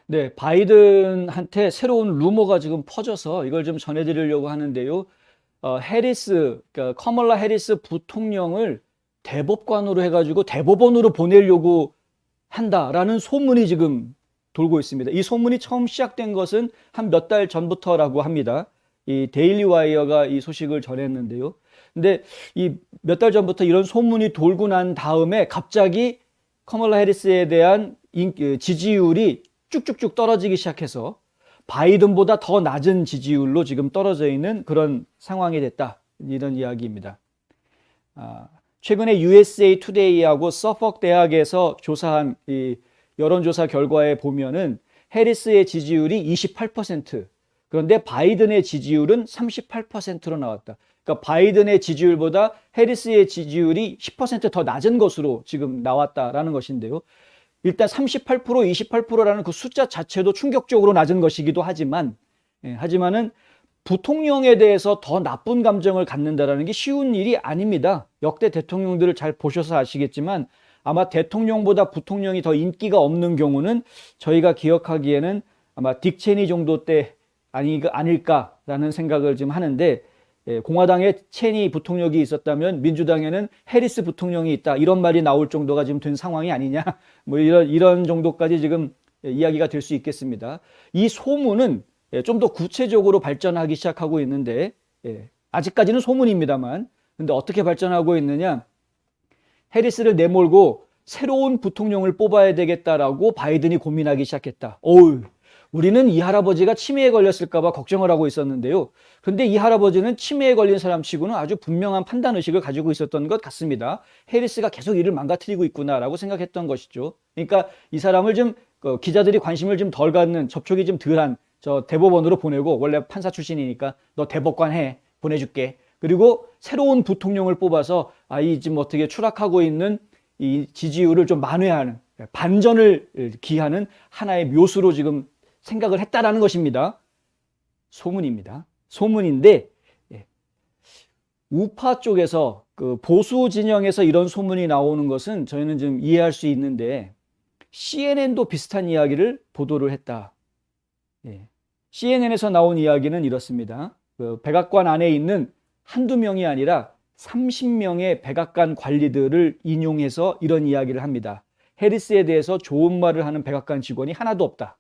네, 바이든한테 새로운 루머가 지금 퍼져서 이걸 좀 전해드리려고 하는데요. 그러니까 커멀라 해리스 부통령을 대법관으로 해가지고 대법원으로 보내려고 한다라는 소문이 지금 돌고 있습니다. 이 소문이 처음 시작된 것은 한 몇 달 전부터라고 합니다. 이 데일리 와이어가 이 소식을 전했는데요. 근데 이 몇 달 전부터 이런 소문이 돌고 난 다음에 갑자기 커멀라 해리스에 대한 지지율이 쭉쭉쭉 떨어지기 시작해서 바이든보다 더 낮은 지지율로 지금 떨어져 있는 그런 상황이 됐다. 이런 이야기입니다. 최근에 USA 투데이하고 서퍽 대학에서 조사한 이 여론조사 결과에 보면은 해리스의 지지율이 28%, 그런데 바이든의 지지율은 38%로 나왔다. 그러니까 바이든의 지지율보다 해리스의 지지율이 10%더 낮은 것으로 지금 나왔다라는 것인데요. 일단 38%, 28%라는 그 숫자 자체도 충격적으로 낮은 것이기도 하지만, 하지만은 부통령에 대해서 더 나쁜 감정을 갖는다라는 게 쉬운 일이 아닙니다. 역대 대통령들을 잘 보셔서 아시겠지만 아마 대통령보다 부통령이 더 인기가 없는 경우는 저희가 기억하기에는 아마 딕 체니 정도 때 아닐까라는 생각을 좀 하는데, 공화당에 체니 부통령이 있었다면 민주당에는 해리스 부통령이 있다, 이런 말이 나올 정도가 지금 된 상황이 아니냐, 뭐 이런 정도까지 지금 이야기가 될 수 있겠습니다. 이 소문은 좀 더 구체적으로 발전하기 시작하고 있는데, 아직까지는 소문입니다만, 근데 어떻게 발전하고 있느냐, 해리스를 내몰고 새로운 부통령을 뽑아야 되겠다라고 바이든이 고민하기 시작했다. 어우, 우리는 이 할아버지가 치매에 걸렸을까봐 걱정을 하고 있었는데요. 그런데 이 할아버지는 치매에 걸린 사람 치고는 아주 분명한 판단의식을 가지고 있었던 것 같습니다. 해리스가 계속 일을 망가뜨리고 있구나라고 생각했던 것이죠. 그러니까 이 사람을 좀 기자들이 관심을 좀 덜 갖는, 접촉이 좀 덜한 저 대법원으로 보내고, 원래 판사 출신이니까 너 대법관 해, 보내줄게. 그리고 새로운 부통령을 뽑아서 이 지금 어떻게 추락하고 있는 이 지지율을 좀 만회하는, 반전을 기하는 하나의 묘수로 지금 생각을 했다라는 것입니다. 소문입니다. 소문인데, 우파 쪽에서 그 보수 진영에서 이런 소문이 나오는 것은 저희는 좀 이해할 수 있는데, CNN도 비슷한 이야기를 보도를 했다. CNN에서 나온 이야기는 이렇습니다. 그 백악관 안에 있는 한두 명이 아니라 30명의 백악관 관리들을 인용해서 이런 이야기를 합니다. 해리스에 대해서 좋은 말을 하는 백악관 직원이 하나도 없다.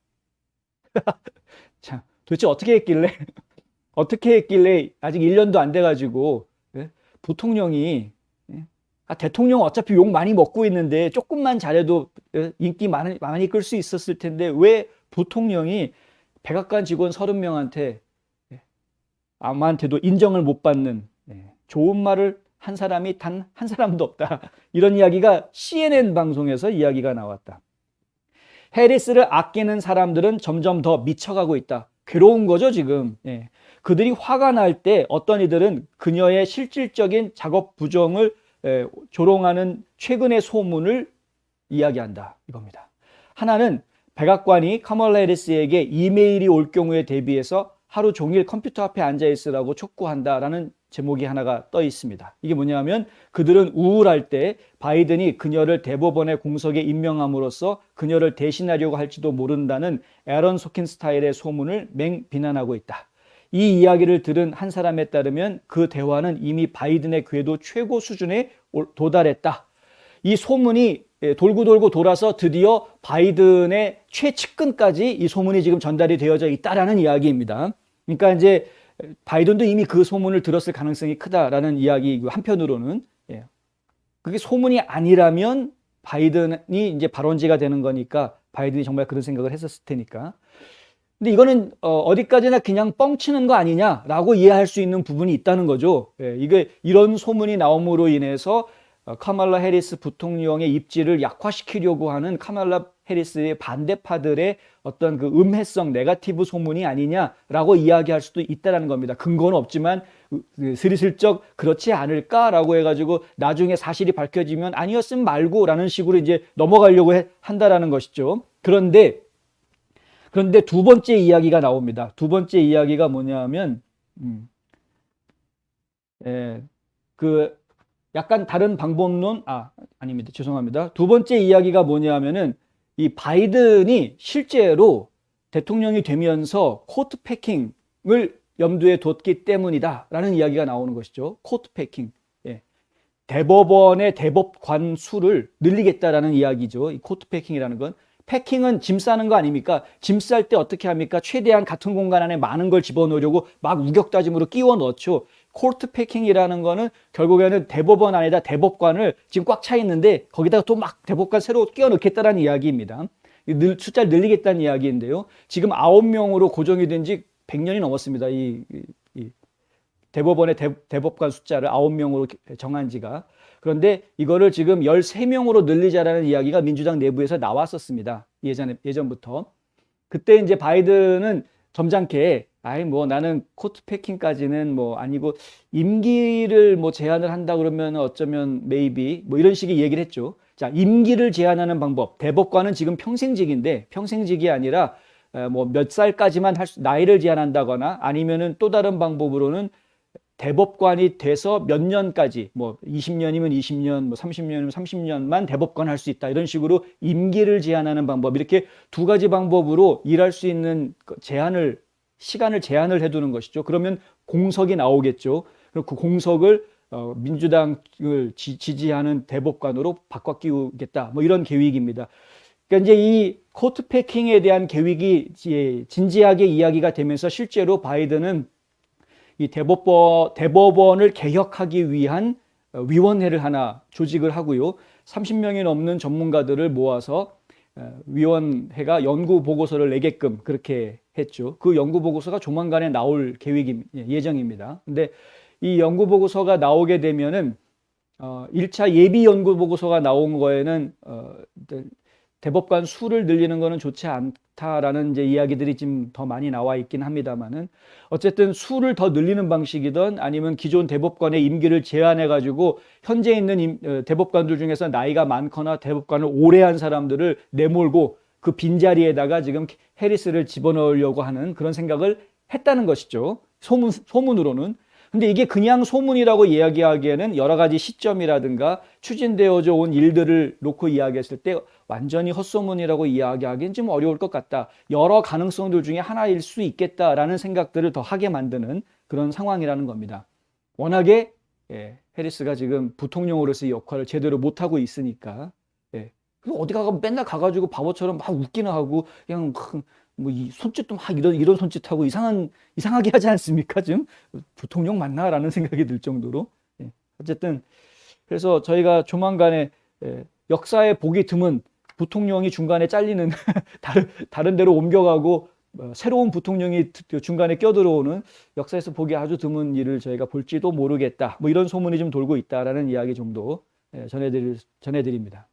자, 도대체 어떻게 했길래 아직 1년도 안 돼가지고, 부통령이, 대통령 어차피 욕 많이 먹고 있는데 조금만 잘해도 인기 많이 끌 수 있었을 텐데 왜 부통령이 백악관 직원 30명한테 아무한테도 인정을 못 받는, 좋은 말을 한 사람이 단 한 사람도 없다. 이런 이야기가 CNN 방송에서 이야기가 나왔다. 해리스를 아끼는 사람들은 점점 더 미쳐가고 있다. 괴로운 거죠, 지금. 그들이 화가 날 때 어떤 이들은 그녀의 실질적인 작업 부정을 조롱하는 최근의 소문을 이야기한다, 이겁니다. 하나는 백악관이 카멀라 해리스에게 이메일이 올 경우에 대비해서 하루 종일 컴퓨터 앞에 앉아 있으라고 촉구한다라는 제목이 하나가 떠 있습니다. 이게 뭐냐면 그들은 우울할 때 바이든이 그녀를 대법원의 공석에 임명함으로써 그녀를 대신하려고 할지도 모른다는 에런 소킨 스타일의 소문을 맹비난하고 있다. 이 이야기를 들은 한 사람에 따르면 그 대화는 이미 바이든의 궤도 최고 수준에 도달했다. 이 소문이 돌고 돌아서 드디어 바이든의 최측근까지 이 소문이 지금 전달이 되어져 있다라는 이야기입니다. 그러니까 이제 바이든도 이미 그 소문을 들었을 가능성이 크다라는 이야기 한편으로는, 그게 소문이 아니라면 바이든이 이제 발원지가 되는 거니까 바이든이 정말 그런 생각을 했었을 테니까. 근데 이거는 어디까지나 그냥 뻥치는 거 아니냐라고 이해할 수 있는 부분이 있다는 거죠. 이게 이런 소문이 나옴으로 인해서 카멀라 해리스 부통령의 입지를 약화시키려고 하는 카멀라 해리스의 반대파들의 어떤 그 음해성, 네거티브 소문이 아니냐라고 이야기할 수도 있다는 겁니다. 근거는 없지만 스리슬쩍 그렇지 않을까라고 해가지고 나중에 사실이 밝혀지면 아니었으면 말고라는 식으로 이제 넘어가려고 한다라는 것이죠. 그런데 두 번째 이야기가 나옵니다. 두 번째 이야기가 뭐냐면, 그 약간 다른 방법론, 아닙니다. 죄송합니다. 두 번째 이야기가 뭐냐면은 이 바이든이 실제로 대통령이 되면서 코트 패킹을 염두에 뒀기 때문이다라는 이야기가 나오는 것이죠. 코트 패킹. 예. 대법원의 대법관 수를 늘리겠다라는 이야기죠. 이 코트 패킹이라는 건. 패킹은 짐 싸는 거 아닙니까? 짐 쌀 때 어떻게 합니까? 최대한 같은 공간 안에 많은 걸 집어넣으려고 막 우격다짐으로 끼워 넣죠. 코트 패킹이라는 거는 결국에는 대법원 안에다 대법관을 지금 꽉 차 있는데 거기다가 또 막 대법관 새로 끼워 넣겠다라는 이야기입니다. 숫자를 늘리겠다는 이야기인데요. 지금 9명으로 고정이 된 지 100년이 넘었습니다. 이 대법원의 대법관 숫자를 9명으로 정한 지가. 그런데 이거를 지금 13명으로 늘리자라는 이야기가 민주당 내부에서 나왔었습니다. 예전부터. 그때 이제 바이든은 점잖게 뭐 나는 코트 패킹까지는 뭐 아니고 임기를 뭐 제한을 한다 그러면 어쩌면 maybe 뭐 이런 식의 얘기를 했죠. 자, 임기를 제한하는 방법. 대법관은 지금 평생직인데 평생직이 아니라 뭐 몇 살까지만 나이를 제한한다거나 아니면은 또 다른 방법으로는 대법관이 돼서 몇 년까지 뭐 20년이면 20년, 뭐 30년이면 30년만 대법관 할 수 있다. 이런 식으로 임기를 제한하는 방법. 이렇게 두 가지 방법으로 일할 수 있는 시간을 제한을 해두는 것이죠. 그러면 공석이 나오겠죠. 그럼 그 공석을 민주당을 지지하는 대법관으로 바꿔 끼우겠다. 뭐 이런 계획입니다. 그러니까 이제 이 코트 패킹에 대한 계획이 진지하게 이야기가 되면서 실제로 바이든은 이 대법원을 개혁하기 위한 위원회를 하나 조직을 하고요. 30명이 넘는 전문가들을 모아서 위원회가 연구 보고서를 내게끔 그렇게 했죠. 그 연구 보고서가 조만간에 나올 예정입니다. 근데 이 연구 보고서가 나오게 되면은 1차 예비 연구 보고서가 나온 거에는 대법관 수를 늘리는 거는 좋지 않다라는 이제 이야기들이 지금 더 많이 나와 있긴 합니다만은 어쨌든 수를 더 늘리는 방식이든 아니면 기존 대법관의 임기를 제한해 가지고 현재 있는 대법관들 중에서 나이가 많거나 대법관을 오래 한 사람들을 내몰고 그 빈자리에다가 지금 해리스를 집어넣으려고 하는 그런 생각을 했다는 것이죠. 소문으로는. 근데 이게 그냥 소문이라고 이야기하기에는 여러 가지 시점이라든가 추진되어져 온 일들을 놓고 이야기했을 때 완전히 헛소문이라고 이야기하기는 좀 어려울 것 같다. 여러 가능성들 중에 하나일 수 있겠다라는 생각들을 더 하게 만드는 그런 상황이라는 겁니다. 워낙에 해리스가 지금 부통령으로서의 역할을 제대로 못하고 있으니까 어디 맨날 가가지고 바보처럼 막 웃기나 하고 그냥 뭐 이 손짓도 막 이런 손짓하고 이상하게 하지 않습니까? 지금 부통령 맞나라는 생각이 들 정도로. 어쨌든 그래서 저희가 조만간에 역사에 보기 드문 부통령이 중간에 잘리는 다른 데로 옮겨가고 새로운 부통령이 중간에 껴들어오는 역사에서 보기 아주 드문 일을 저희가 볼지도 모르겠다. 뭐 이런 소문이 좀 돌고 있다라는 이야기 정도 전해드립니다.